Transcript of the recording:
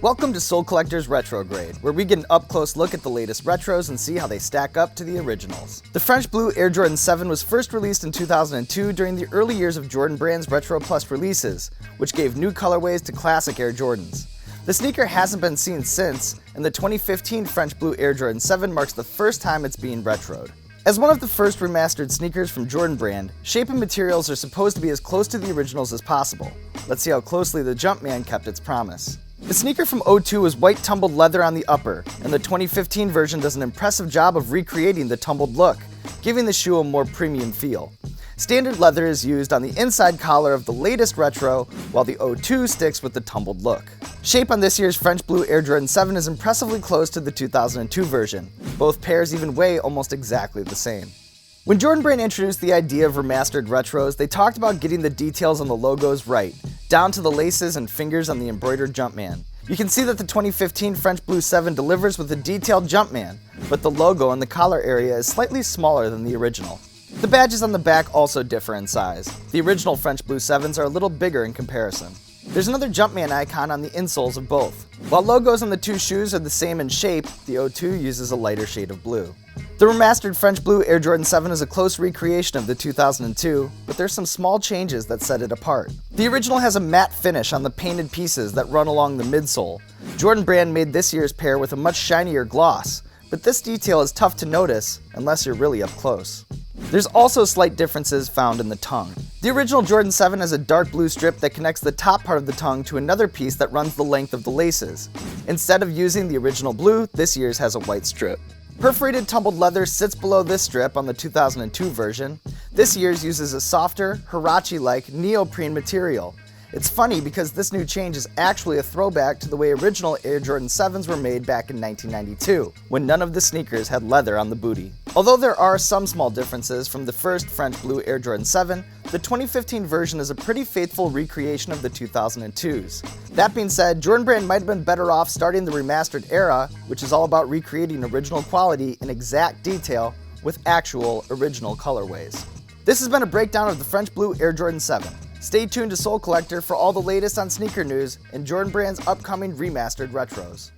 Welcome to Soul Collector's Retrograde, where we get an up-close look at the latest retros and see how they stack up to the originals. The French Blue Air Jordan VII was first released in 2002 during the early years of Jordan Brand's Retro Plus releases, which gave new colorways to classic Air Jordans. The sneaker hasn't been seen since, and the 2015 French Blue Air Jordan VII marks the first time it's being retroed. As one of the first remastered sneakers from Jordan Brand, shape and materials are supposed to be as close to the originals as possible. Let's see how closely the Jumpman kept its promise. The sneaker from 02 was white tumbled leather on the upper, and the 2015 version does an impressive job of recreating the tumbled look, giving the shoe a more premium feel. Standard leather is used on the inside collar of the latest retro, while the 02 sticks with the tumbled look. Shape on this year's French Blue Air Jordan VII is impressively close to the 2002 version. Both pairs even weigh almost exactly the same. When Jordan Brand introduced the idea of remastered retros, they talked about getting the details on the logos right, down to the laces and fingers on the embroidered Jumpman. You can see that the 2015 French Blue 7 delivers with a detailed Jumpman, but the logo on the collar area is slightly smaller than the original. The badges on the back also differ in size. The original French Blue 7s are a little bigger in comparison. There's another Jumpman icon on the insoles of both. While logos on the two shoes are the same in shape, the 02 uses a lighter shade of blue. The remastered French Blue Air Jordan VII is a close recreation of the 2002, but there's some small changes that set it apart. The original has a matte finish on the painted pieces that run along the midsole. Jordan Brand made this year's pair with a much shinier gloss, but this detail is tough to notice unless you're really up close. There's also slight differences found in the tongue. The original Jordan VII has a dark blue strip that connects the top part of the tongue to another piece that runs the length of the laces. Instead of using the original blue, this year's has a white strip. Perforated tumbled leather sits below this strip on the 2002 version. This year's uses a softer, Huarache-like neoprene material. It's funny because this new change is actually a throwback to the way original Air Jordan 7s were made back in 1992, when none of the sneakers had leather on the booty. Although there are some small differences from the first French Blue Air Jordan 7, the 2015 version is a pretty faithful recreation of the 2002s. That being said, Jordan Brand might have been better off starting the remastered era, which is all about recreating original quality in exact detail with actual original colorways. This has been a breakdown of the French Blue Air Jordan 7. Stay tuned to Soul Collector for all the latest on sneaker news and Jordan Brand's upcoming remastered retros.